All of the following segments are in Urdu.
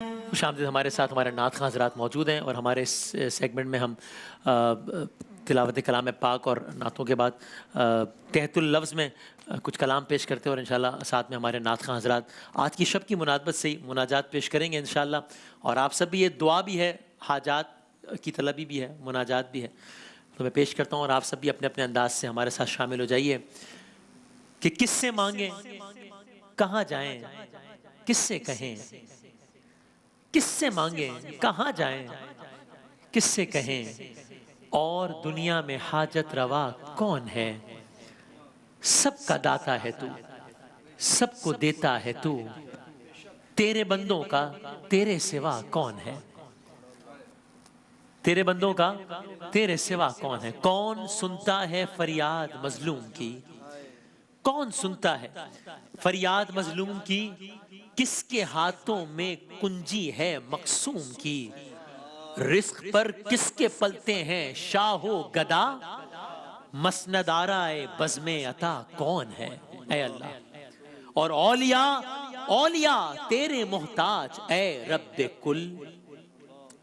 خوش آمدید ہمارے ساتھ ہمارے نعت خواں حضرات موجود ہیں اور ہمارے اس سیگمنٹ میں ہم تلاوت کلام پاک اور نعتوں کے بعد تحت اللفظ میں کچھ کلام پیش کرتے ہیں اور انشاءاللہ ساتھ میں ہمارے نعت خواں حضرات آج کی شب کی مناسبت سے مناجات پیش کریں گے انشاءاللہ. اور آپ سب بھی یہ دعا بھی ہے، حاجات کی طلبی بھی ہے، مناجات بھی ہے. تو میں پیش کرتا ہوں اور آپ سب بھی اپنے اپنے انداز سے ہمارے ساتھ شامل ہو جائیے کہ کس سے مانگیں، کہاں جائیں، کس سے کہیں، کس سے مانگیں، کہاں جائیں، کس سے کہیں، اور دنیا میں حاجت روا کون ہے. سب کا داتا ہے تو، سب کو دیتا ہے تو، تیرے بندوں کا تیرے سوا کون ہے. تیرے بندوں کا تیرے سوا کون ہے. کون سنتا ہے فریاد مظلوم کی، کون سنتا ہے فریاد مظلوم کی، کس کے ہاتھوں میں کنجی ہے مقسوم کی. رزق پر کس کے پلتے ہیں شاہ و گدا، مسند آرائے بزم عطا کون ہے. اے اللہ. اور اولیاء تیرے محتاج اے رب کل،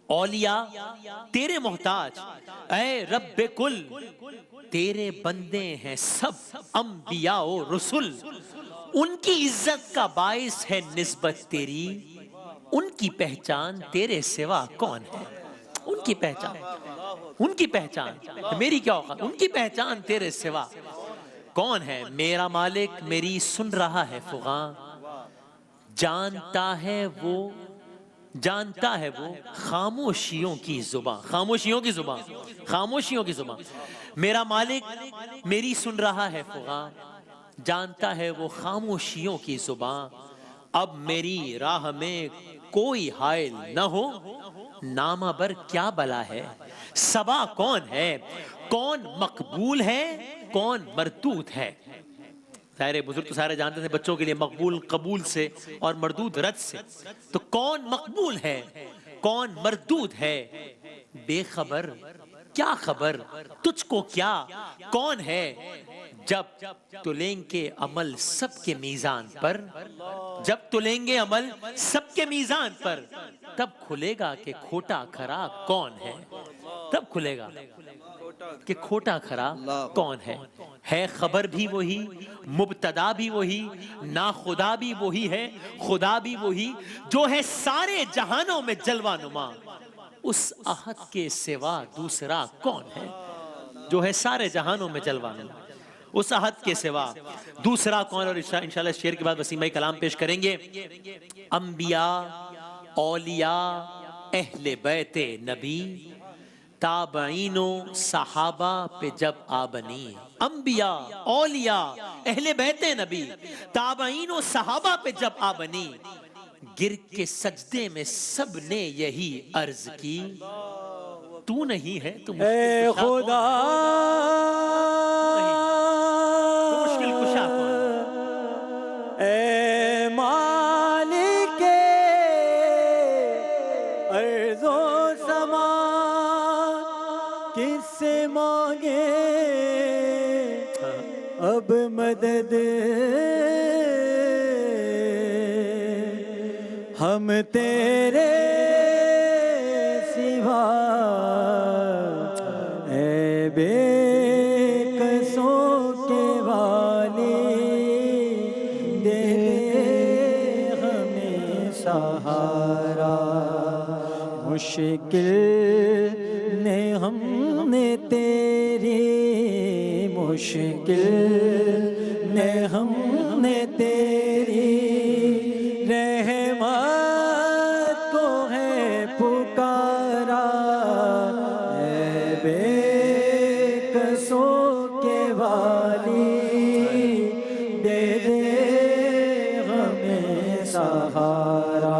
اولیاء تیرے محتاج اے رب کل، تیرے بندے ہیں سب انبیاء و رسول. ان کی عزت کا باعث ہے نسبت تیری، ان کی پہچان تیرے سوا کون ہے. ان کی پہچان، ان کی پہچان میری کیا اوقات، ان کی پہچان تیرے سوا کون ہے. میرا مالک میری سن رہا ہے فغاں، جانتا ہے وہ، جانتا ہے وہ خاموشیوں کی زبان، خاموشیوں کی زبان، خاموشیوں کی زبان. میرا مالک میری سن رہا ہے فغاں، جانتا ہے وہ خاموشیوں کی زبان. اب میری راہ میں کوئی حائل نہ ہو، نامہ بر کیا بلا ہے. صبا کون ہے، کون مقبول ہے، کون مردود ہے. ظاہر بزرگ تو سارے جانتے تھے بچوں کے لیے مقبول قبول سے اور مردود رد سے. تو کون مقبول ہے، کون مردود ہے. بے خبر کیا خبر تجھ کو کیا، کون ہے. جب تلیں گے عمل سب کے میزان پر، جب تلیں گے عمل سب کے میزان پر، تب کھلے گا کہ کھوٹا کھرا کون ہے. تب کھلے گا کہ کھوٹا کھرا کون ہے. ہے خبر بھی وہی، مبتدا بھی وہی، ناخدا بھی وہی ہے، خدا بھی وہی، جو ہے سارے جہانوں میں جلوہ نما. اس احد کے سوا دوسرا کون ہے، جو ہے سارے جہانوں میں جلوہ نما. اس احد کے سوا دوسرا کون. اور انشاءاللہ اس شعر کے بعد وسیمہ کلام پیش کریں گے. انبیاء، اولیاء، اہل بیت نبی، تابعین و صحابہ پہ جب آبنی. انبیاء، اولیاء، اہل بیت نبی، تابعین و صحابہ پہ جب آبنی. گر کے سجدے میں سب نے یہی عرض کی، تو نہیں ہے تو اے خدا مشکل کشا کون. اے مالک ارض و سما، کس سے مانگے اب مدد. ہم تیرے سوا اے بے قصوں کے والی، دے دے ہمیں سہارا. مشکل نے ہم نے تیری، مشکل نے ہم نے تیری رحمت کو ہے پکارا. اے بے قصوں کے والی، دے دے ہمیں سہارا.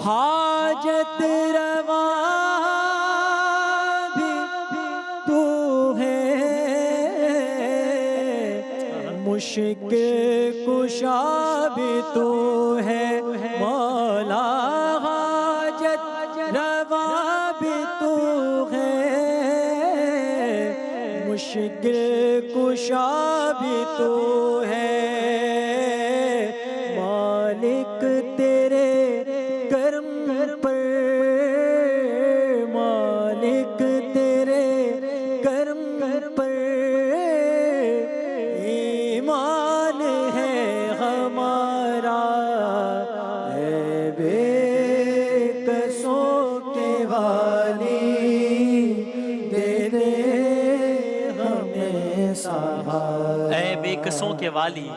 حاجت روا بھی تو ہے، مشکل کشا بھی تو ہے مولا. حاجت روا بھی تو ہے، مشکل کشا بھی تو ہے. مالک تیرے قصوں کے والی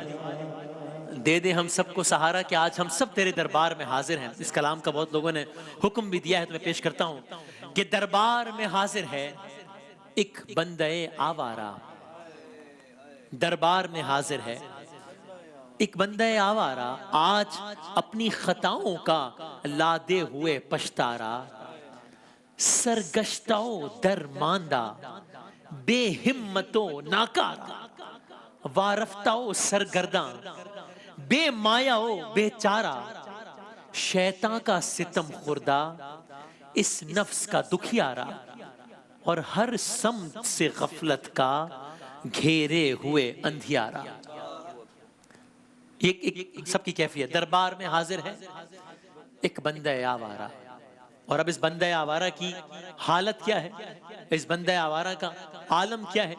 دے دے ہم سب کو سہارا کہ آج ہم سب تیرے دربار میں حاضر ہیں. اس کلام کا بہت لوگوں نے حکم بھی دیا ہے تو میں پیش کرتا ہوں کہ دربار میں حاضر ہے ایک بندہ آوارہ. دربار میں حاضر ہے ایک بندہ آوارہ آج اپنی خطاؤں کا لادے ہوئے پشتارا. سرگشتاؤ درماندہ بے ہمتو ناکارا وارفتاؤ سرگرداں بے مایاؤ بے چارہ. شیطان کا ستم خوردہ اس نفس کا دکھیارا اور ہر سمت سے غفلت کا گھیرے ہوئے اندھیارا. ایک سب کی کیفیت دربار میں حاضر ہے ایک بندہ آوارہ. اور اب اس بندہ آوارہ کی حالت کیا ہے, اس بندہ آوارہ کا عالم کیا ہے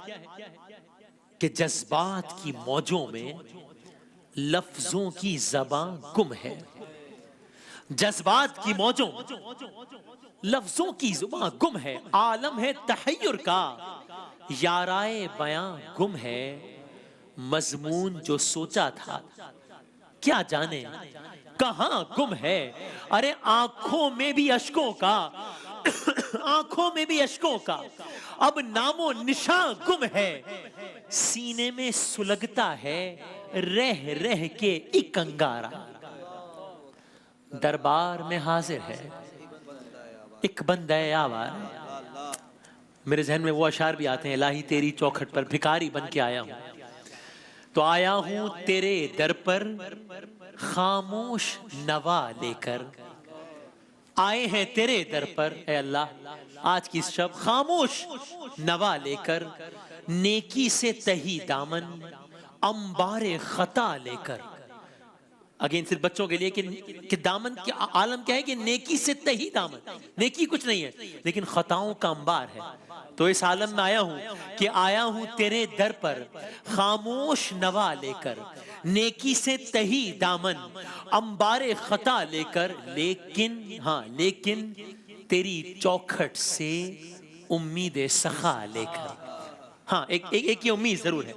کہ جذبات کی موجوں میں لفظوں کی زبان گم ہے. جذبات کی موجوں لفظوں کی زبان گم ہے. عالم ہے تحیر کا یارائے بیاں گم ہے. مضمون جو سوچا تھا کیا جانے کہاں گم ہے. ارے آنکھوں میں بھی اشکوں کا آنکھوں میں بھی اشکوں کا اب نام و نشان گم ہے. سینے میں سلگتا ہے رہ رہ کے ایک انگارہ. دربار میں حاضر ہے ایک بندہ آوارہ. میرے ذہن میں وہ اشعار بھی آتے ہیں الہی تیری چوکھٹ پر بھکاری بن کے آیا ہوں تو آیا ہوں تیرے در پر خاموش نوا لے کر. آئے ہیں تیرے در پر اے اللہ آج کی شب خاموش نوا لے کر. نیکی سے تہی دامن انبار خطا لے کر. اگین صرف بچوں کے لیے کہ دامن کے عالم کیا ہے کہ نیکی سے تہی دامن. نیکی کچھ نہیں ہے لیکن خطاؤں کا انبار ہے. تو اس عالم میں آیا ہوں کہ آیا ہوں تیرے در پر خاموش نوا لے کر. نیکی سے تہی دامن انبار خطا لے کر. لیکن تیری چوکھٹ سے امید سخا لے کر. ہاں ایک یہ امید ضرور ہے.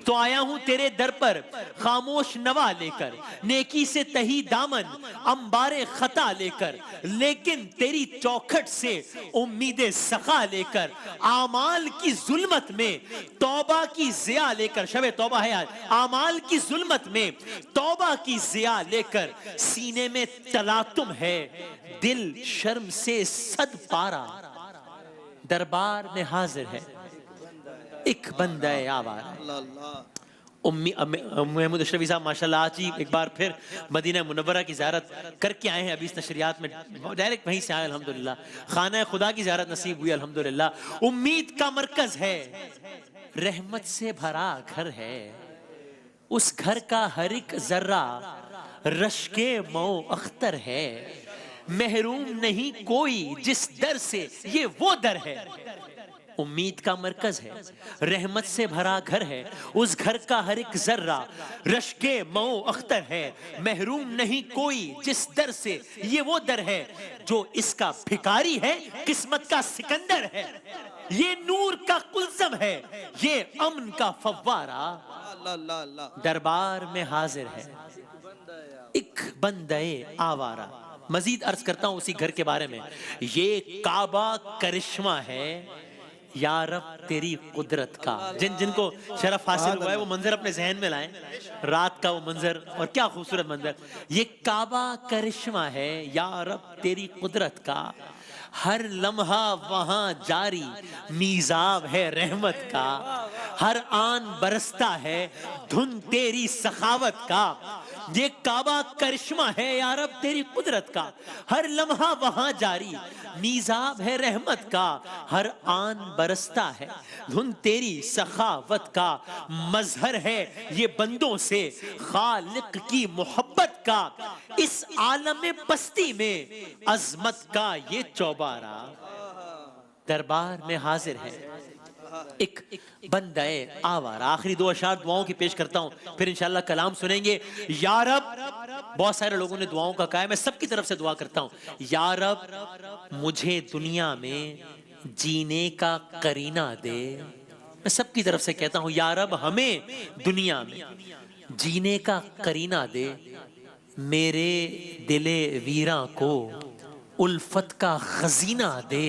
تو آیا ہوں تیرے در پر خاموش نوا لے کر. نیکی سے تہی دامن انبار خطا لے کر. لیکن تیری چوکھٹ سے امید سخا لے کر. اعمال کی ظلمت میں توبہ کی ضیا لے کر. شب توبہ ہے آج. اعمال کی ظلمت میں توبہ کی ضیا لے کر. سینے میں تلاطم ہے دل شرم سے صد پارا. دربار میں حاضر ہے ایک بندہ آوارہ. محمود اشرفی صاحب ماشاءاللہ آج ہی ایک بار پھر مدینہ منورہ کی زیارت کر کے آئے ہیں. ابھی اس نشریات میں ڈائریکٹ وہیں سے آئے الحمدللہ. خانہ خدا کی زیارت نصیب ہوئی الحمدللہ. امید کا مرکز ہے رحمت سے بھرا گھر ہے. اس گھر کا ہر ایک ذرہ رشک مو اختر ہے. محروم نہیں کوئی جس در سے یہ وہ در ہے. امید کا مرکز ہے رحمت سے بھرا گھر ہے. اس گھر کا ہر ایک ذرہ رشک مو اختر ہے. محروم نہیں کوئی جس در سے یہ وہ در ہے. جو اس کا بھکاری ہے قسمت کا سکندر ہے. یہ نور کا کلثم ہے یہ امن کا فوارہ. دربار میں حاضر ہے ایک بندہ آوارہ. مزید عرض کرتا ہوں اسی گھر کے بارے میں. یہ کعبہ کرشمہ ہے یا رب تیری قدرت کا. جن کو شرف حاصل ہوا ہے وہ منظر اپنے ذہن میں لائیں. رات کا وہ منظر اور کیا خوبصورت منظر. یہ کعبہ کرشمہ ہے یا رب تیری قدرت کا. ہر لمحہ وہاں جاری میزاب ہے رحمت کا. ہر آن برستا ہے دھن تیری سخاوت کا. یہ کعبہ کرشمہ ہے یا رب تیری قدرت کا. ہر لمحہ وہاں جاری میزاب ہے رحمت کا. ہر آن برستا ہے دھن تیری سخاوت کا. مظہر ہے یہ بندوں سے خالق کی محبت کا. اس عالم پستی میں عظمت کا یہ چوبارہ. دربار میں حاضر ہے ایک بندہ آوارہ. آخری دو اشعار دعاؤں کی پیش کرتا ہوں پھر انشاءاللہ کلام سنیں گے. یا رب بہت سارے لوگوں نے دعاؤں کا کہا ہے میں سب کی طرف سے دعا کرتا ہوں. یا رب مجھے دنیا میں جینے کا قرینہ دے. میں سب کی طرف سے کہتا ہوں یا رب ہمیں دنیا میں جینے کا کرینہ دے، میرے دل ویراں کو الفت کا خزینہ دے،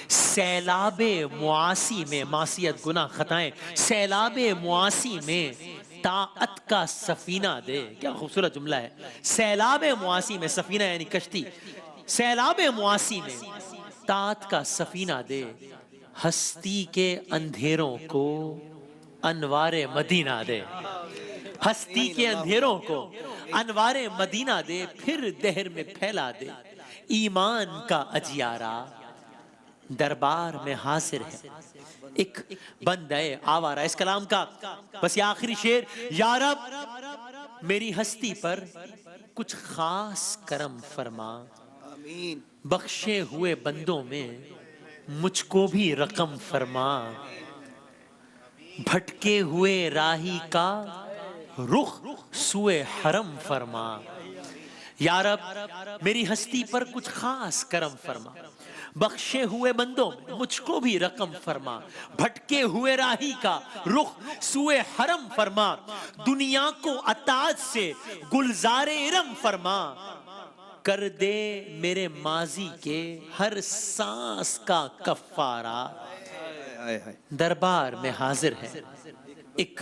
سیلاب معاصی میں، معصیت گناہ خطائیں، سیلاب معاصی میں طاعت کا سفینہ دے. کیا خوبصورت جملہ ہے. سیلاب معاصی میں، سفینہ یعنی کشتی، سیلاب معاصی میں طاعت کا سفینہ دے، ہستی کے اندھیروں کو انوار مدینہ دے، ہستی کے اندھیروں کو انوار مدینہ دے، پھر دہر میں پھیلا دے ایمان کا اجیارہ دربار میں حاضر ہے. ایک بندہ آوارہ. اس کلام کا بس یہ آخری شعر، یا رب میری ہستی پر کچھ خاص کرم فرما، بخشے ہوئے بندوں میں مجھ کو بھی رقم فرما، بھٹکے ہوئے راہی کا رخ سوئے حرم فرما. یا رب میری ہستی پر کچھ خاص کرم فرما، بخشے ہوئے بندوں میں مجھ کو بھی رقم فرما، بھٹکے ہوئے راہی کا رخ سوئے حرم فرما، دنیا کو اطاعت سے گلزار ارم فرما، کر دے میرے ماضی کے ہر سانس کا کفارہ دربار میں حاضر ہے. ایک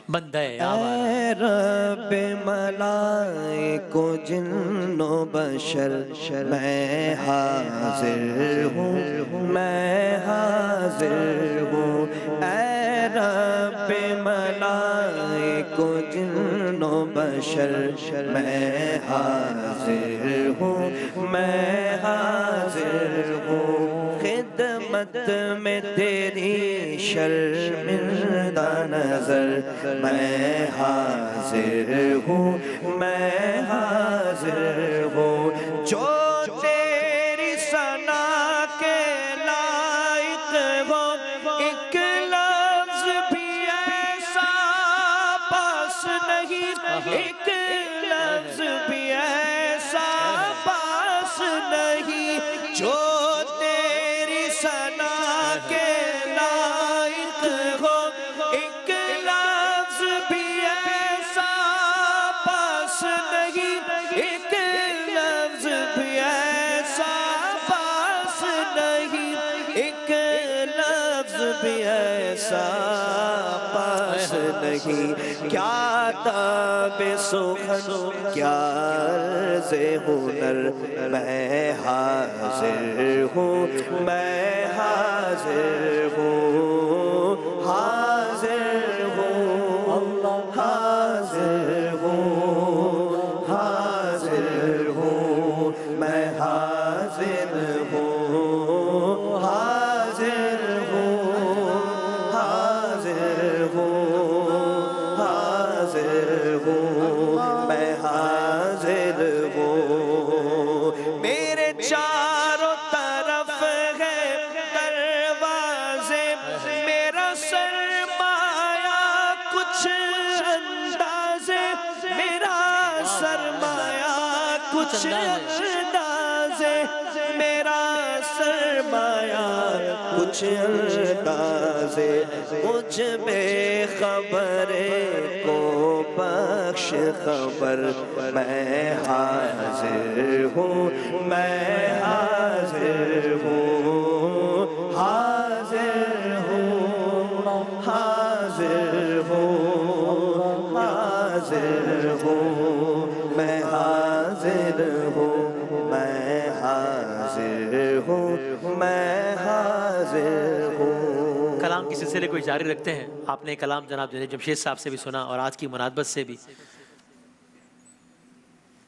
بندہ آوارہ. اے رب ملائک و جن و بشر میں حاضر ہوں، میں حاضر ہوں. اے رب ملائک و جن و بشر میں حاضر ہوں، میں حاضر ہوں. خدمت میں تیری شرمندہ نظر میں حاضر ہوں، میں حاضر ہوں. جو تیری ثنا کے لائق ہو، ایک لفظ بھی ایسا پاس نہیں، ایک لفظ بھی ایسا پاس نہیں. جو تیری ثنا کے لائق ہو، ایک لفظ بھی ایسا پاس نہیں، ایک لفظ بھی ایسا پاس نہیں، ایک لفظ بھی ایسا پاس نہیں. کیا تاب سخن، کیا عرض ہنر، میں حاضر ہوں، میں حاضر ہوں، حاضر ہوں، حاضر ہوں، حاضر ہوں. میں حاضر ہوں، حاضر ہوں، حاضر ہوں، حاضر ہوں. میں حاضر ہوں. میرے چاروں طرف ہے دروازے، میرا سرمایہ کچھ اندازے، میرا سرمایہ کچھ اندازے، میرا سرمایہ کچھ اندازے. مجھ بے خبرے کو بخش خبر، میں حاضر ہوں، میں حاضر ہوں، حاضر ہوں، حاضر ہوں، حاضر ہوں. میں حاضر ہوں، میں حاضر ہوں، میں حاضر ہوں. کلام کے سلسلے کو جاری رکھتے ہیں. آپ نے کلام جناب جمشید صاحب سے بھی سنا اور آج کی مناسبت سے بھی.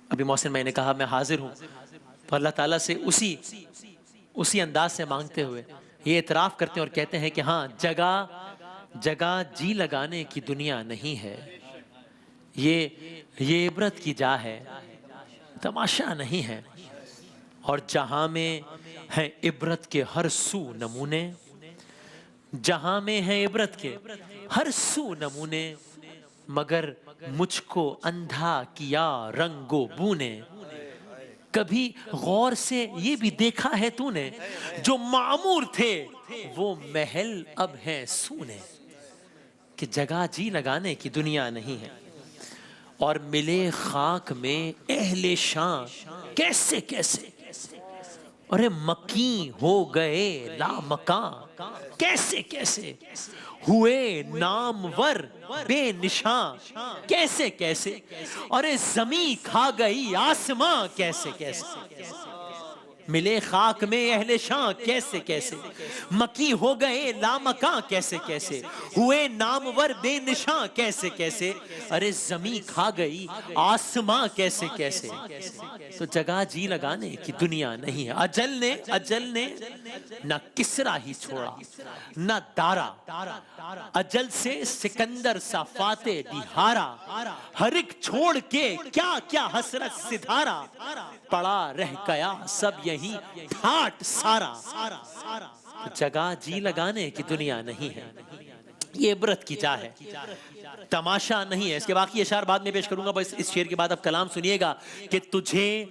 ابھی محسن میں نے کہا میں حاضر ہوں، تو اللہ تعالیٰ سے اسی انداز سے مانگتے ہوئے یہ اعتراف کرتے ہیں اور کہتے ہیں کہ ہاں جگہ جی لگانے کی دنیا نہیں ہے، یہ عبرت کی جا ہے، تماشا نہیں ہے. اور جہاں میں ہیں عبرت کے ہر سو نمونے، جہاں میں ہیں عبرت کے ہر سو نمونے، مگر مجھ کو اندھا کیا رنگ و بو نے. کبھی غور سے یہ بھی دیکھا ہے تو نے جو معمور تھے وہ محل اب ہیں سونے، کہ جگہ جی لگانے کی دنیا نہیں ہے۔ اور ملے خاک میں اہل شان کیسے کیسے، ارے مکیں ہو گئے لا مکان کیسے کیسے، ہوئے نامور بے نشان کیسے کیسے، ارے زمین کھا گئی آسمان کیسے کیسے، ملے خاک میں اہل شان کیسے کیسے، مکی ہو گئے لامکاں کیسے کیسے، ہوئے نامور بے نشان کیسے کیسے، ارے زمین کھا گئی آسمان کیسے کیسے۔ تو جگہ جی لگانے کی دنیا نہیں ہے۔ اجل نے نہ کسرا ہی چھوڑا نہ دارا، اجل سے سکندر سا فاتح بھی ہارا، ہر ایک چھوڑ کے کیا کیا حسرت ستارا، پڑا رہ گیا سب یہی ٹھاٹ سارا۔ جگہ جی لگانے کی دنیا نہیں ہے، یہ عبرت کی جا ہے، تماشا نہیں ہے۔ اس کے باقی اشعار بعد میں پیش کروں گا، بس اس شعر کے بعد اب کلام سنیے گا کہ تجھے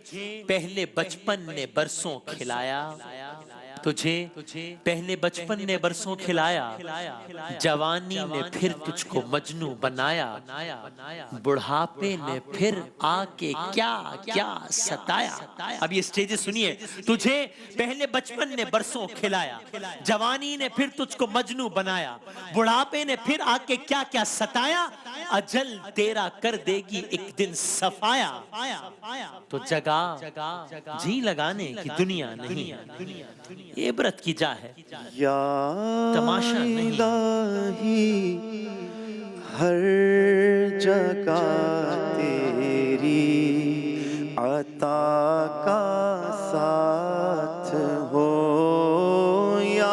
پہلے بچپن نے برسوں کھلایا، تجھے پہلے بچپن نے برسوں کھلایا، جوانی نے پھر تجھ کو مجنوں بنایا، بڑھاپے نے پھر آ کے کیا کیا ستایا۔ اب یہ سٹیجز سنیے، تجھے پہلے بچپن نے برسوں کھلایا، جوانی نے پھر تجھ کو مجنوں بنایا، بڑھاپے نے پھر آ کے کیا کیا ستایا، اجل تیرا کر دے گی ایک دن صفایا۔ تو جگہ جی لگانے کی دنیا نہیں ہے، یہ عبرت کی جا ہے، یا تماشا نہیں۔ الہی ہر جگہ تیری عطا کا ساتھ ہو، یا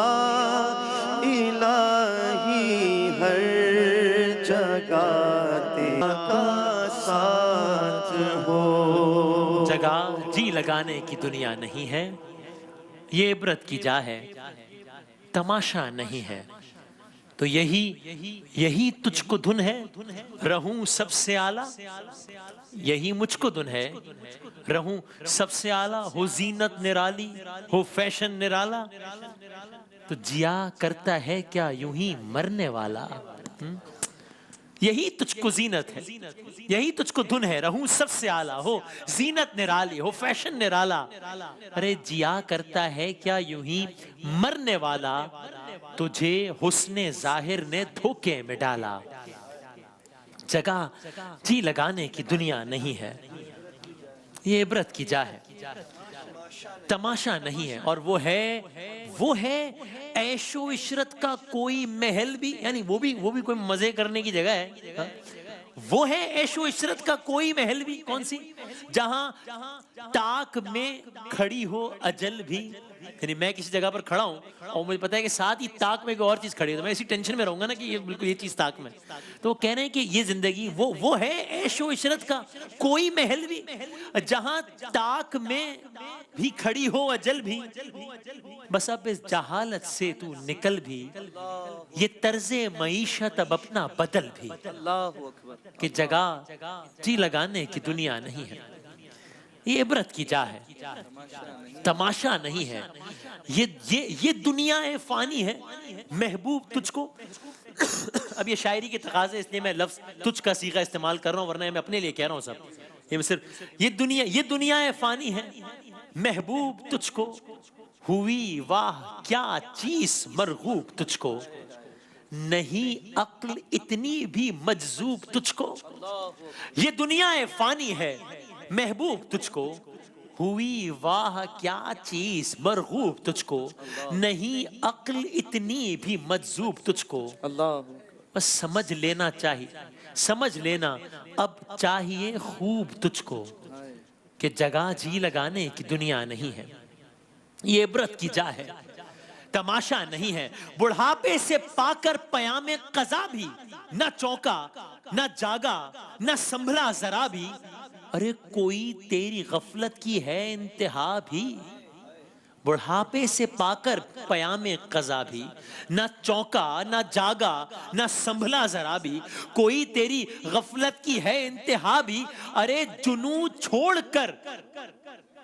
الہی ہر جگہ تیرا کا ساتھ ہو۔ جگہ جی لگانے کی دنیا نہیں ہے، یہ عبرت کی جا ہے، تماشا نہیں ہے۔ تو یہی تجھ کو دھن ہے، رہوں سب سے اعلیٰ، یہی مجھ کو دھن ہے، رہوں سب سے اعلیٰ، ہو زینت نرالی، ہو فیشن نرالا، تو جیا کرتا ہے کیا یوں ہی مرنے والا۔ یہی تجھ کو زینت ہے، یہی تجھ کو دھن ہے، رہوں سب سے اعلیٰ، ہو زینت نرالی، ہو فیشن نرالا، ارے جیا کرتا ہے کیا یوں ہی مرنے والا، تجھے حسن ظاہر نے دھوکے میں ڈالا۔ جگہ جی لگانے کی دنیا نہیں ہے، یہ عبرت کی جا ہے، تماشا نہیں ہے۔ اور وہ ہے عیش و عشرت کا کوئی محل بھی، یعنی وہ بھی کوئی مزے کرنے کی جگہ ہے، وہ ہے عیش و عشرت کا کوئی محل بھی، کون سی؟ جہاں تاک میں کھڑی ہو اجل بھی، یعنی میں کسی جگہ پر کھڑا ہوں اور مجھے پتا ہے کہ ساتھ ہی تاک میں کوئی اور چیز کھڑی ہے، تو میں اسی ٹینشن میں رہوں گا نا کہ یہ بالکل یہ چیز تاک میں، تو وہ کہہ رہے ہیں کہ یہ زندگی وہ ہے عیش و عشرت کا کوئی محل بھی، جہاں تاک میں بھی کھڑی ہو اجل بھی، بس اب اس جہالت سے تو نکل بھی، یہ طرز معیشت اب اپنا بدل بھی، کہ جگہ جی لگانے کی دنیا نہیں ہے، یہ عبرت کی جا ہے، تماشا نہیں ہے۔ یہ دنیا فانی ہے، محبوب تجھ کو، اب یہ شاعری کے تقاضے اس لیے میں لفظ تجھ کا صیغہ استعمال کر رہا ہوں، ورنہ میں اپنے لیے کہہ رہا ہوں سب، یہ صرف یہ دنیا فانی ہے، محبوب تجھ کو، ہوئی واہ کیا چیز مرغوب تجھ کو، نہیں عقل اتنی بھی مجذوب تجھ کو، یہ دنیا فانی ہے، محبوب تجھ کو، ہوئی واہ کیا چیز مرغوب تجھ کو، نہیں عقل اتنی بھی مجذوب تجھ کو، بس سمجھ لینا چاہیے، سمجھ لینا اب چاہیے خوب تجھ کو، کہ جگہ جی لگانے کی دنیا نہیں ہے، یہ عبرت کی جا ہے، تماشا نہیں ہے۔ بڑھاپے سے پا کر پیام قضا بھی، نہ چونکا نہ جاگا نہ سنبھلا ذرا بھی، ارے کوئی تیری غفلت کی ہے انتہا بھی، بڑھاپے سے پا کر پیام قضا بھی، نہ چونکا نہ جاگا نہ سنبھلا ذرا بھی، کوئی تیری غفلت کی ہے انتہا بھی، ارے جنوں چھوڑ کر